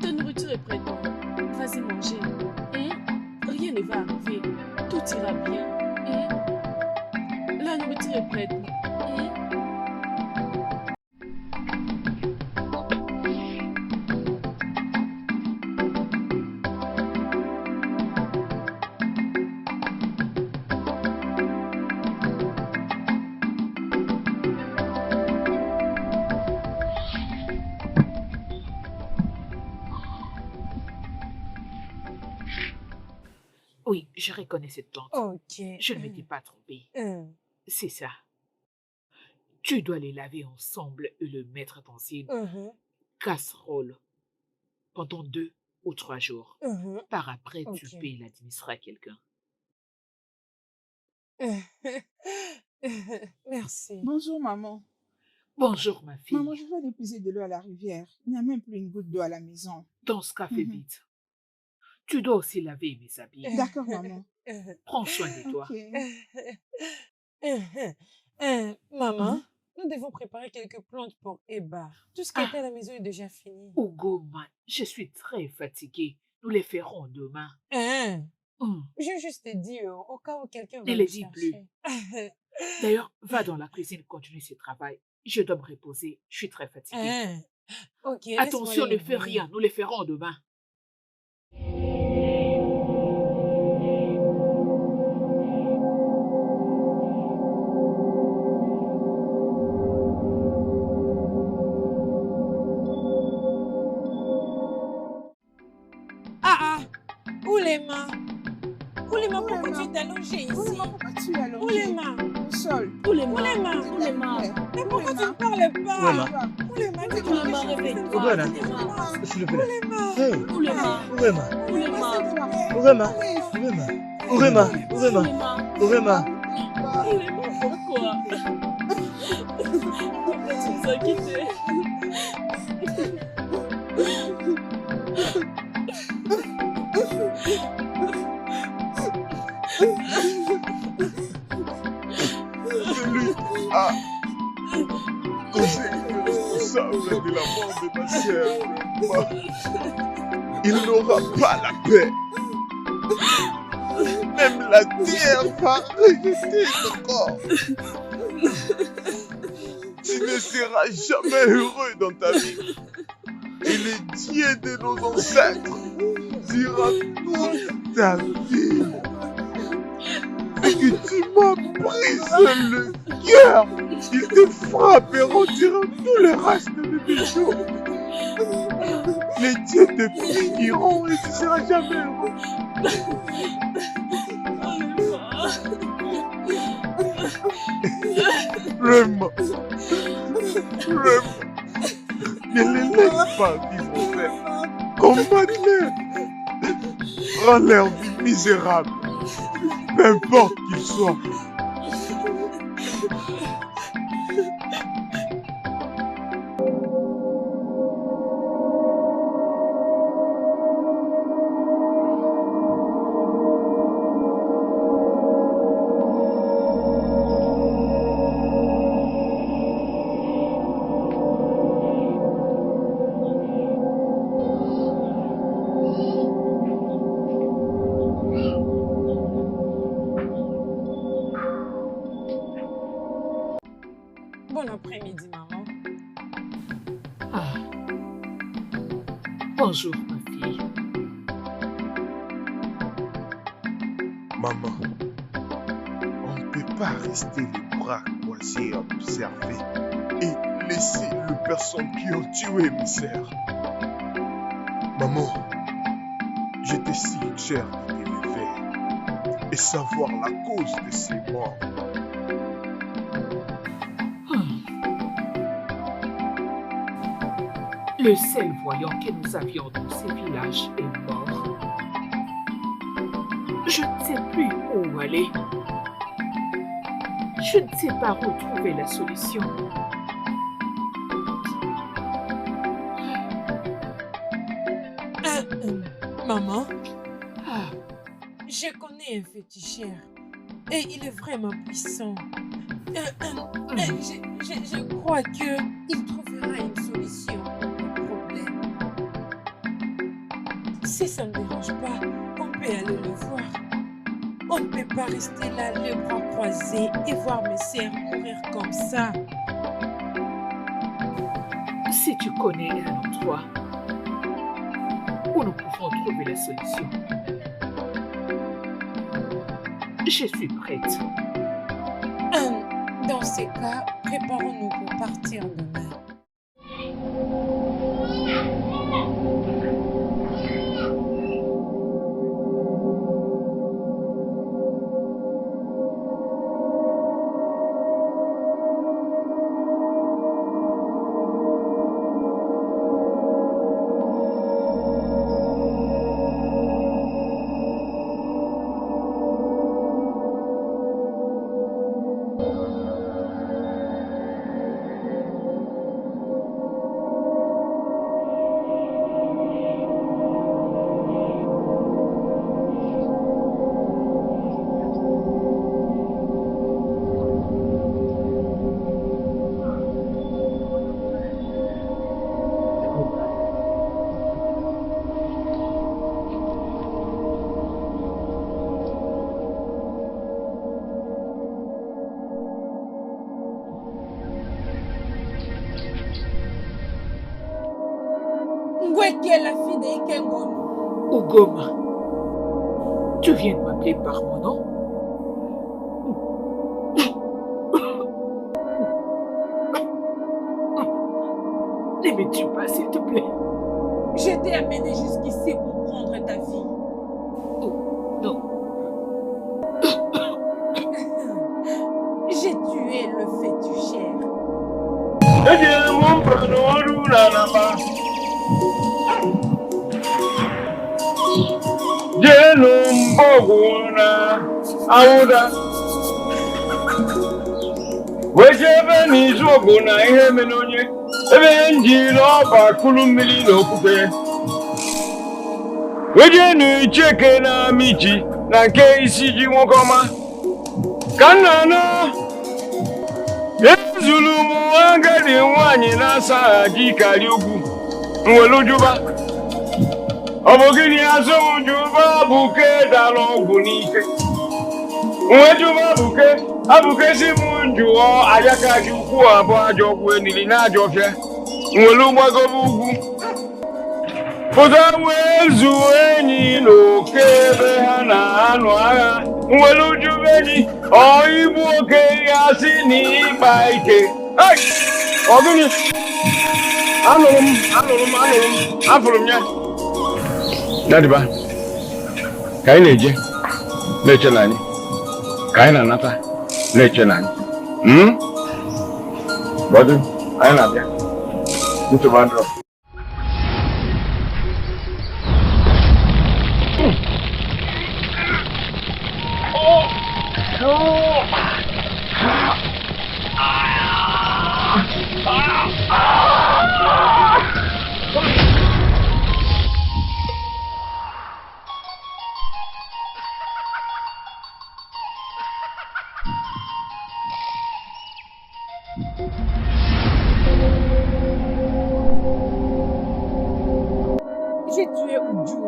Ta nourriture est prête. Vas-y manger. Rien ne va arriver. Tout ira bien. La nourriture est prête. Oui, je reconnais cette plante. Ok. Je ne m'étais pas trompée. C'est ça. Tu dois les laver ensemble et le mettre dans une casserole pendant 2 ou 3 jours. Par après, tu Ok. peux l'administrer à quelqu'un. Merci. Bonjour, maman. Bonjour, ma fille. Maman, je vais aller puiser de l'eau à la rivière. Il n'y a même plus une goutte d'eau à la maison. Dans ce cas, fais vite. Tu dois aussi laver mes habits. D'accord, maman. Prends soin de toi. Ok. Maman, nous devons préparer quelques plantes pour Eba. Tout ce qui était à la maison est déjà fini. Hugo, man, je suis très fatiguée. Nous les ferons demain. Je juste te dis au cas où quelqu'un va Ne me les dis plus. chercher. D'ailleurs, va dans la cuisine continuer ce travail. Je dois me reposer. Je suis très fatiguée. Ok. Attention, laisse-moi ne fais les rien. Nous les ferons demain. Oulema, pourquoi tu es allongé ici? Oulema, pourquoi tu es allongé Oulema, au sol? Oulema, mais pourquoi tu ne parles pas? Oulema. Oulema, dis Oulema, réveille-toi. Oulema. Oulema, S'il te plaît. Hey, Oulema, Oulema. Oulema, Oulema. Oulema. Oulema. Oulema. Oulema. Oulema, pourquoi? Pourquoi tu nous as quittés? Celui qui a causé le responsable de la mort de ma sœur, moi, il n'aura pas la paix. Même la terre va rejeter ce corps. Tu ne seras jamais heureux dans ta vie. Et le Dieu de nos ancêtres dira toute ta vie. Et que tu m'as brisé le cœur. Il te frapperont durant tout le reste de tes jours. Les dieux te puniront et tu ne seras jamais heureux. Vraiment. Ne les laisse pas vivre en paix. Combatte-les. Rends leur vie misérable. Peu importe qu'ils soient. Bon après-midi, maman. Ah. Bonjour, ma fille. Maman, on ne peut pas rester les bras croisés à observer et laisser les personnes qui ont tué mes sœurs. Maman, j'étais si cher de t'élever et savoir la cause de ces morts. Le seul voyant que nous avions dans ces villages est mort. Je ne sais plus où aller. Je ne sais pas où trouver la solution. Maman, je connais un féticheur et il est vraiment puissant. Je crois qu'il trouvera une solution pour le problème. Si ça ne dérange pas, on peut aller le voir. On ne peut pas rester là les bras croisés et voir mes sœurs mourir comme ça. Si tu connais un endroit où nous pouvons trouver la solution, je suis prête. Dans ces cas, préparons-nous pour partir demain. Qui est la fille d'Ikengon? Ugoma, tu viens de m'appeler par mon nom? Ne me tue pas, s'il te plaît. Je t'ai amené jusqu'ici pour prendre ta fille. Oh, non. J'ai tué le féticheur. Jenumboguna auda wejebe n'izoguna ihe menonye ebe njiri ọba kulu mmiri n'okwute wejenu icheke na michi na nke isi ji nwoke ọma ka nna nọ ezulu m agadi nwaanyị na-asa ji karịa ugwu nwelujuba. Ọ bụ gịnị asọmjuba buke dara ọgwụ n'ike nwejuba abụke si m njụọ ajaka ji ukwu abụọ ajọ ọgwụ enili na ajọ ọfịa nwere gbagobe ugwu pụta wee zuo enyi na oke ebe ha na-anụ agha nwere ujube enyi igbu oke ya si n'ịkpa ike. Ọ gịnị? Afụrụ m ya. Nadiba, ka anyị na-eje na-eche na anyị, ka anyị na-anata na-eche na anyị. Bọdụ, anyị na-abịa. Ntụba ndụ. J'ai tué Uju.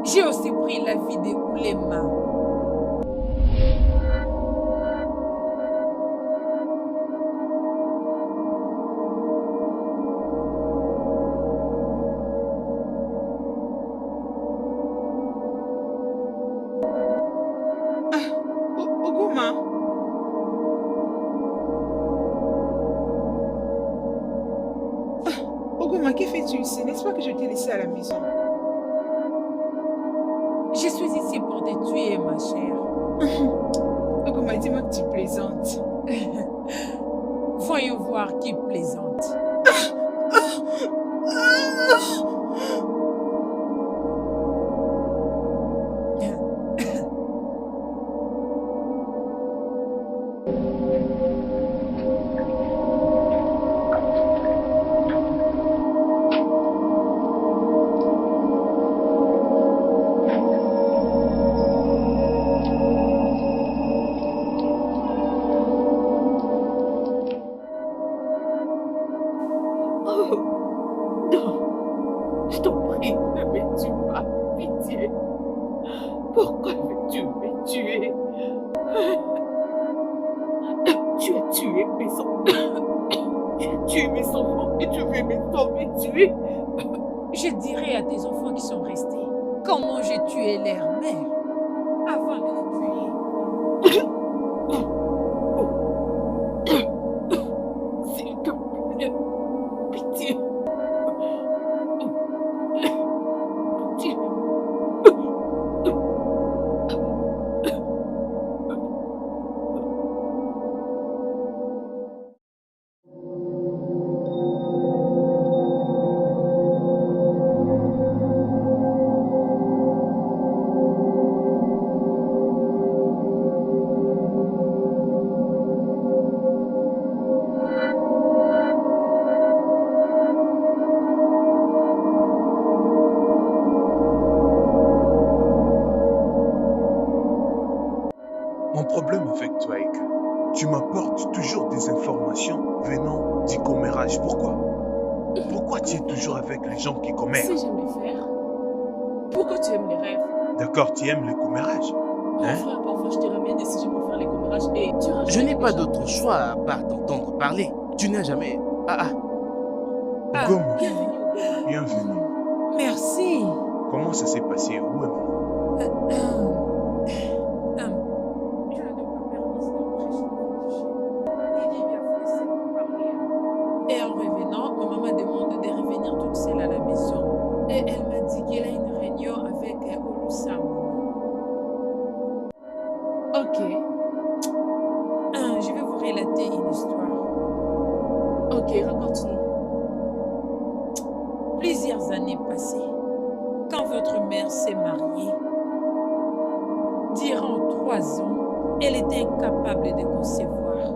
J'ai aussi pris la vie de Oulema. Oguma. Oguma, que fais-tu ici? N'est-ce pas que je t'ai laissé à la maison? Je suis ici pour te tuer, ma chère. Oguma, dis-moi que tu plaisantes. Voyons voir qui plaisante. Non, je t'en prie, ne me tue pas, pitié. Pourquoi veux-tu me tuer? Tu as tué mes enfants. Tu as tué mes enfants et tu veux maintenant me tuer? Je dirai à tes enfants qui sont restés comment j'ai tué leur mère avant de les tuer. S'il te plaît, pitié. Pitié. Mon problème avec toi est que tu m'apportes toujours des informations venant du commérage. Pourquoi? Pourquoi tu es toujours avec les gens qui commèrent? Si j'aime les faire, pourquoi tu aimes les rêves? D'accord, tu aimes le commérage. Mon Hein? frère, parfois je te ramène des sujets pour faire les commérages et tu rajoutes Je n'ai quelque pas chose. d'autre choix à part t'entendre parler. Tu n'as jamais... Ah. Ogoma, Bienvenue au Ghana. bienvenue. Merci. Comment ça s'est passé? Où est maman? Je ne donne pas permis d'entrer chez le chien. Didi m'a laissé parler. Et en revenant, ma maman demande de revenir toute seule à la maison. Et elle m'a dit qu'elle a une réunion avec Olusam. Ok, Je vais vous relater une histoire. ok, raconte-nous. Plusieurs années passées, quand votre mère s'est mariée, durant 3 ans, elle était incapable de concevoir.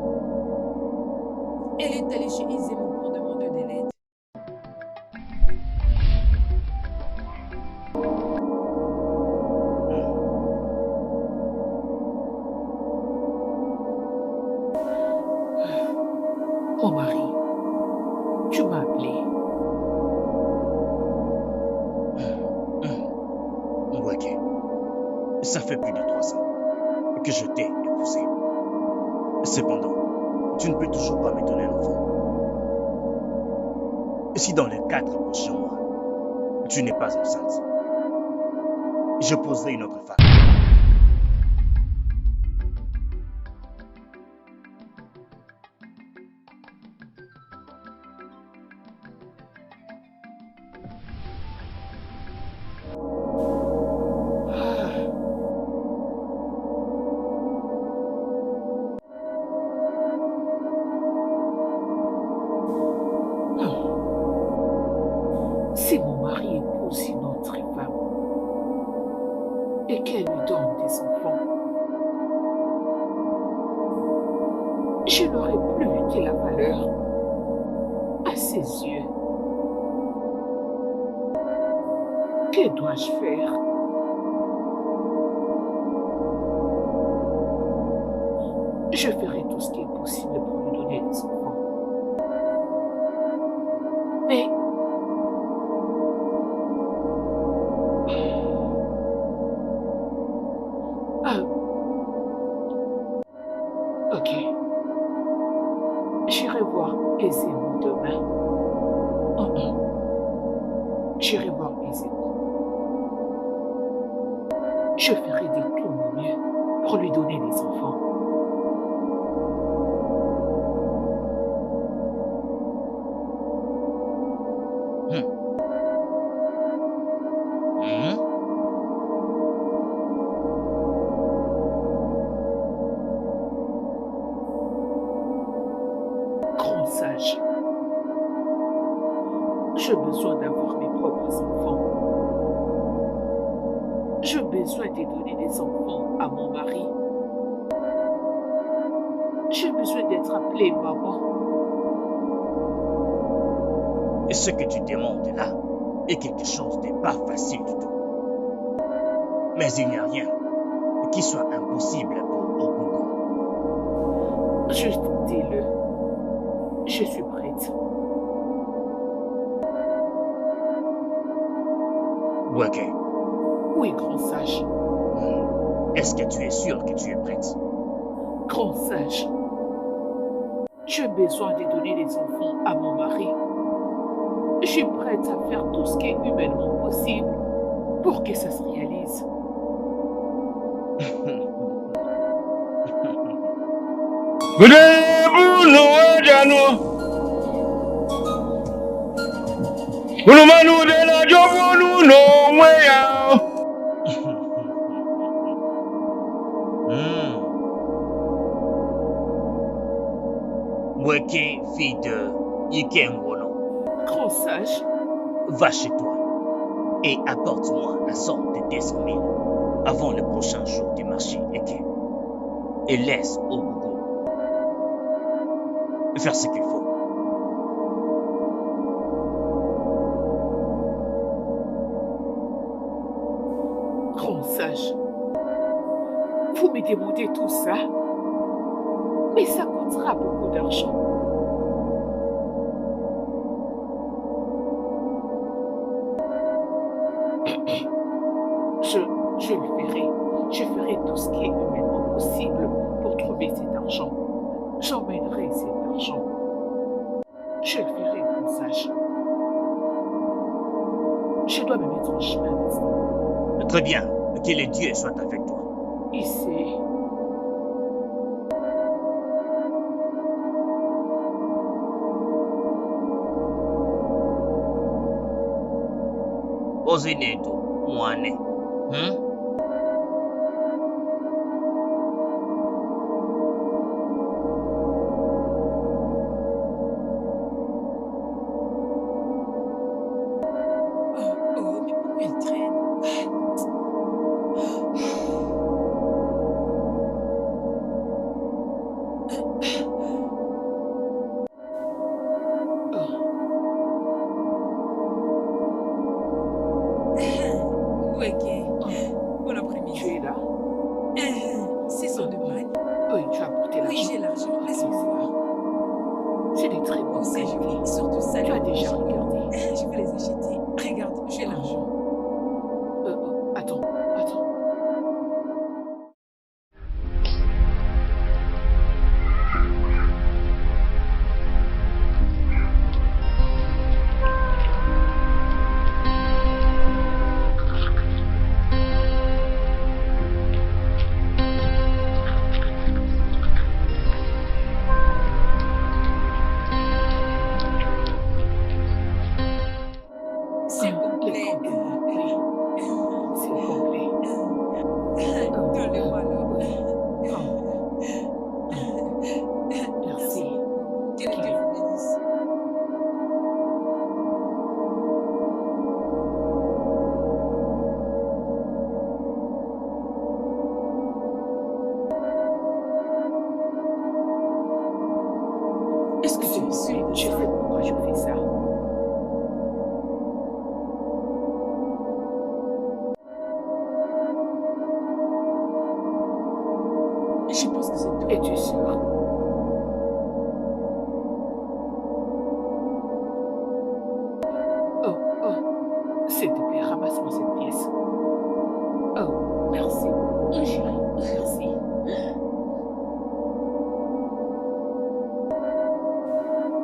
Elle est allée chez Izemo pour demander de l'aide. Mon mari, tu m'as appelé. Mwake, ça fait plus de 3 ans que je t'ai épousé. Cependant, tu ne peux toujours pas me donner un enfant. Si dans les 4 prochains mois, tu n'es pas enceinte, je poserai une autre femme. Si mon mari épouse une autre femme et qu'elle lui donne des enfants, je n'aurai plus de la valeur à ses yeux. Que dois-je faire? Je ferai tout ce qui est possible pour lui donner des enfants. Mais aisément. Je ferai de tout mon mieux pour lui donner des enfants. Grand sage, j'ai besoin d'avoir mes propres enfants. J'ai besoin de donner des enfants à mon mari. J'ai besoin d'être appelée maman. Et ce que tu demandes là est quelque chose de pas facile du tout. Mais il n'y a rien qui soit impossible pour Ogungo. Juste dis-le. Je suis prête. Ok. Oui, grand sage. Est-ce que tu es sûr que tu es prête? Grand sage, j'ai besoin de donner des enfants à mon mari. Je suis prête à faire tout ce qui est humainement possible pour que ça se réalise. Weke, fille de Iken Wono, Grand sage, va chez toi et apporte-moi la somme de 200 000 avant le prochain jour du marché Eke. Et laisse Ogungo faire ce qu'il faut. grand sage, vous me demandez tout ça, mais ça coûtera beaucoup d'argent. Je le ferai. Je ferai tout ce qui est humainement possible pour trouver cet argent. J'emmènerai cet argent. Je le ferai, grand sage. Je dois me mettre en chemin maintenant. Très bien, que les dieux soient avec toi. Ici. Ozineto, Mwane. Oh, mais pourquoi elle traîne? Weke, bon après-midi. Tu es là? C'est son de bagne. Oui, tu as apporté Oui, l'argent. j'ai l'argent. Laisse-moi voir. C'est des très Oh, bons c'est qualités. joli. Surtout ça. Tu as déjà regardé. Je vais les acheter. Regarde, j'ai l'argent. Attends. C'est complet. C'est complet. Donne-le-moi alors. Merci. Que Dieu vous bénisse. Est-ce que tu es sûr? Je sais pourquoi je fais ça. Je pense que c'est tout. Es-tu sûr? S'il te plaît, ramasse-moi cette pièce. Oh, merci beaucoup, chérie. Merci.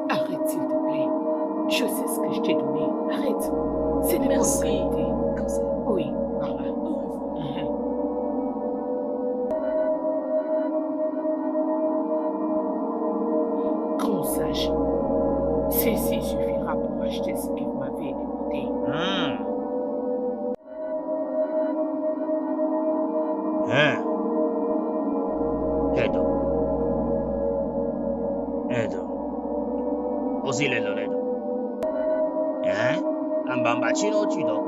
Arrête, s'il te plaît. Je sais ce que je t'ai donné. Arrête. C'est de bonne Merci. qualité. cappuccino tu dors.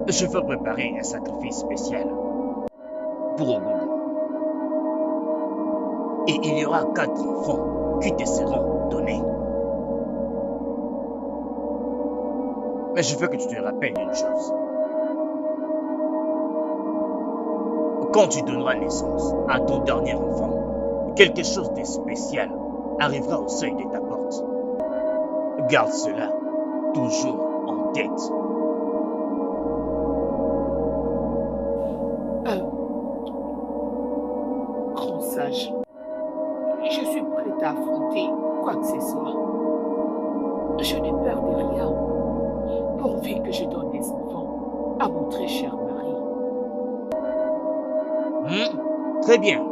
Je veux préparer un sacrifice spécial pour Ogogo. Et il y aura 4 enfants qui te seront donnés. Mais je veux que tu te rappelles une chose. Quand tu donneras naissance à ton dernier enfant, quelque chose de spécial arrivera au seuil de ta porte. Garde cela toujours en tête. Grand sage, je suis prête à affronter quoi que ce soit. Je n'ai peur de rien, pourvu que je donne des enfants à mon très cher mari. Très bien.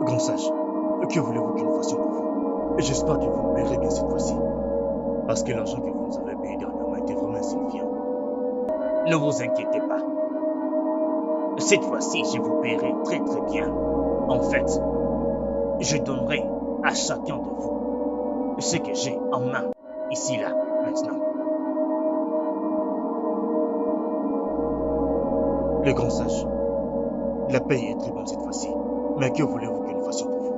Grand sage, que voulez-vous que nous fassions pour vous? J'espère que vous me paierez bien cette fois-ci. Parce que l'argent que vous nous avez payé dernièrement était vraiment insignifiant. Ne vous inquiétez pas. Cette fois-ci, je vous paierai très très bien. En fait, je donnerai à chacun de vous ce que j'ai en main, ici, là, maintenant. Le grand sage, la paye est très bonne cette fois-ci. Mais que voulez-vous que nous fassions pour vous?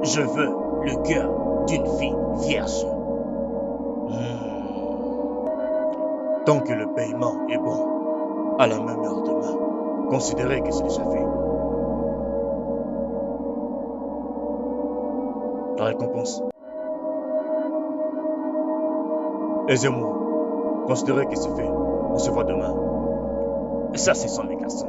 Je veux le cœur d'une fille vierge. Tant que le paiement est bon, à la même heure demain, considérez que c'est déjà fait. La récompense. Aisez-moi, considérez que c'est fait. On se voit demain. Ça, c'est son les garçons.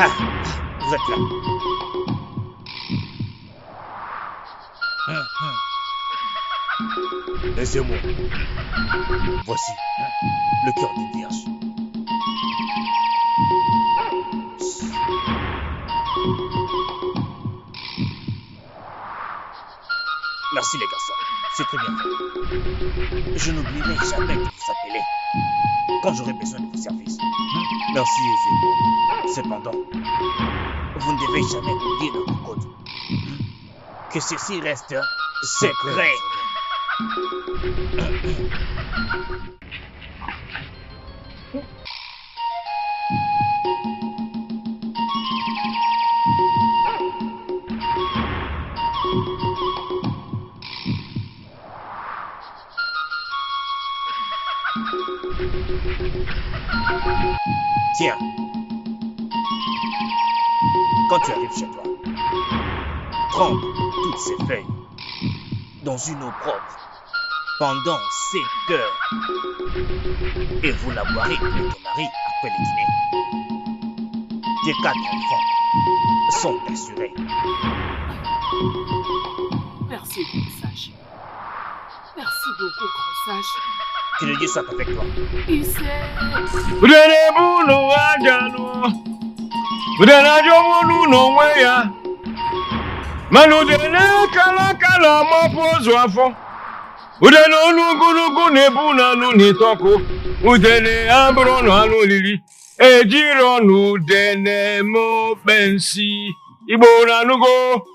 Ah, vous êtes là. Laissez-moi. Voici le cœur d'une vierge. Merci les garçons, c'est très bien fait. Je n'oublierai jamais de vous appeler quand j'aurai besoin de vos services. Merci Ezebo. Cependant, vous ne devez jamais oublier notre code. Que ceci reste secret. Tiens. Quand tu arrives chez toi, trempe toutes ces feuilles dans une eau propre pendant 7 heures. Et vous la boirez avec ton mari après le dîner. Tes 4 enfants sont assurés. Merci, grand sage. Merci beaucoup, grand sage. Que le Dieu soit avec toi. Il sait. Udene bunu ajanu. Udene jomunu no weya. Manu dene kala kala mapozo afọ. Udene onugunugu nebuna nu nitoko. Udene ambrono anu lili. Ejironu udene mo bensi. Igbo nanugo.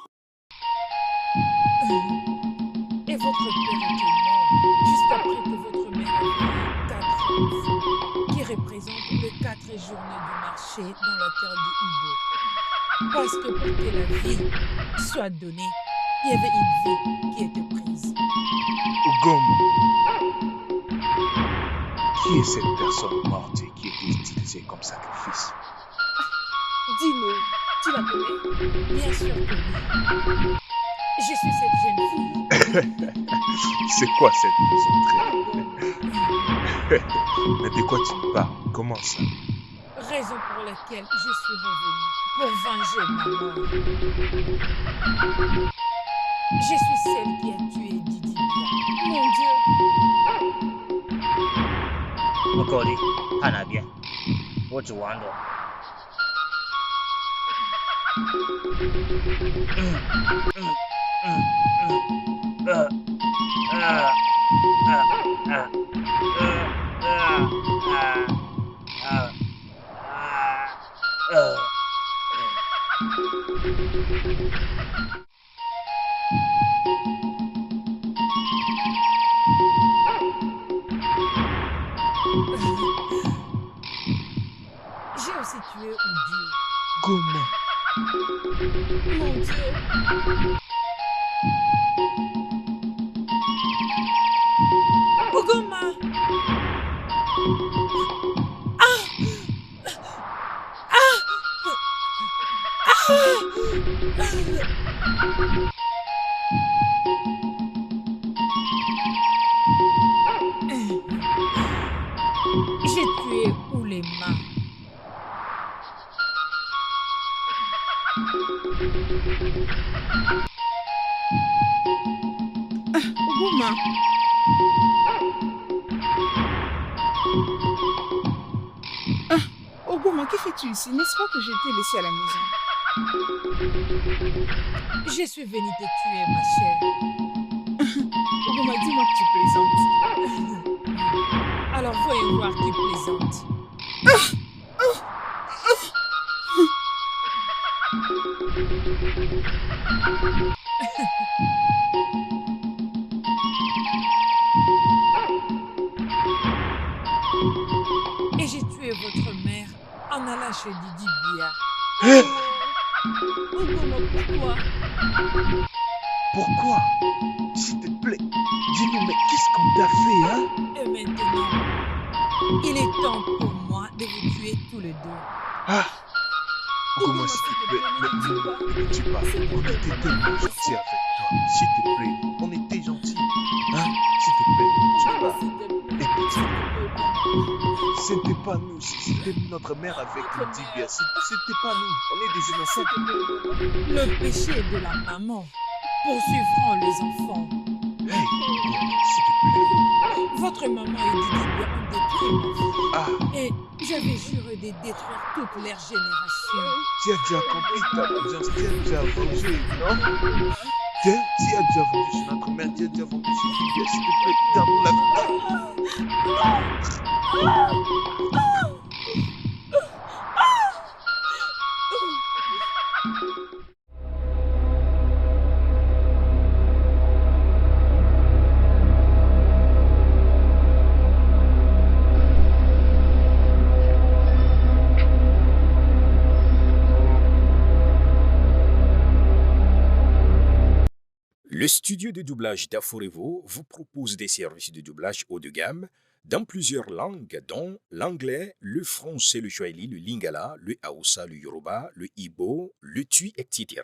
Et votre père était mort juste après que votre mère ait eu 4 enfants qui représentent les 4 journées du marché dans la terre de Hugo. Parce que pour que la vie soit donnée, il y avait une vie qui était prise. Ugoma. Qui est cette personne morte et qui était utilisée comme sacrifice? Dis-nous, tu la connais? Bien sûr que oui. Je suis cette jeune fille. C'est quoi cette plaisanterie? Mais de quoi tu me parles? Comment ça? Raison pour laquelle je suis revenue pour venger ma mort. Je suis celle qui a tué Didi Bia. Mon Dieu! Okoli, hana bien. What you want? J'ai aussi tué Oudi. Comment? Mon Dieu! Ogoma! J'ai tué Oulema. Ogoma. Ogoma, que fais-tu ici? N'est-ce pas que je t'ai laissé à la maison? Je suis venue te tuer, ma chère. Ogoma, dis-moi que tu plaisantes. Alors voyons voir qui plaisante. Et j'ai tué votre mère en allant chez Didi Bia. Ogoma, pourquoi? Pourquoi? S'il te plaît, dis-nous, mais qu'est-ce qu'on t'a fait, hein? Et maintenant, il est temps pour moi de vous tuer tous les deux. Ah! Ogoma, s'il te plaît, ne me tue pas. On était tellement gentils avec toi. S'il te plaît, on était gentils. Hein? S'il te plaît, ne me tue pas. Et pitié, c'était pas nous. C'était notre mère avec Didi Bia. C'était pas nous. On est des innocents. Le péché de la maman poursuivront les enfants. Hey, Ogoma, s'il te plaît. Votre maman et Didi Bia ont détruit ma vie. Ah, Et j'avais juré de détruire toute leur génération. tu as déjà accompli ta vengeance. Tu as déjà vengé, non? Tu as déjà vengé sur notre mère. Tu as déjà vengé sur Didi Bia. S'il te plaît, donne-nous la vie. Le studio de doublage d'Aforevo vous propose des services de doublage haut de gamme dans plusieurs langues, dont l'anglais, le français, le swahili, le lingala, le haoussa, le yoruba, le ibo, le tui, etc.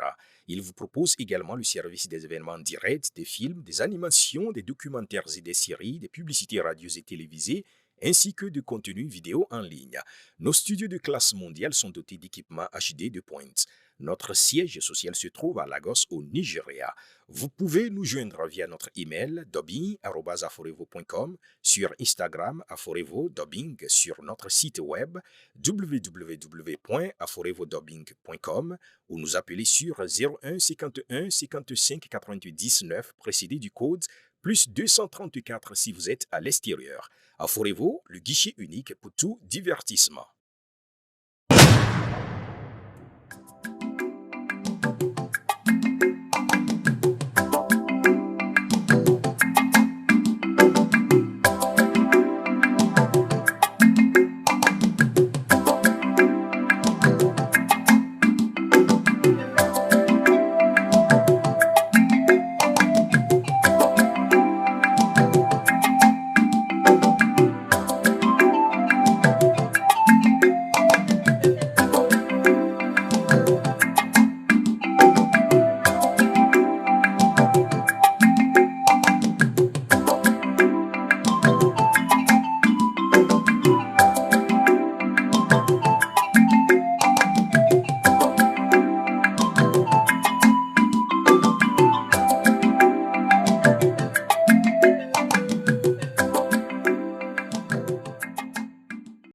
Il vous propose également le service des événements directs, des films, des animations, des documentaires et des séries, des publicités radio et télévisées, ainsi que de contenus vidéo en ligne. Nos studios de classe mondiale sont dotés d'équipements HD de pointe. Notre siège social se trouve à Lagos, au Nigeria. Vous pouvez nous joindre via notre email dubbing@aforevo.com, sur Instagram aforevo-dubbing, sur notre site web www.aforevodubbing.com ou nous appeler sur 01 51 55 99 précédé du code plus 234 si vous êtes à l'extérieur. Aforevo, le guichet unique pour tout divertissement.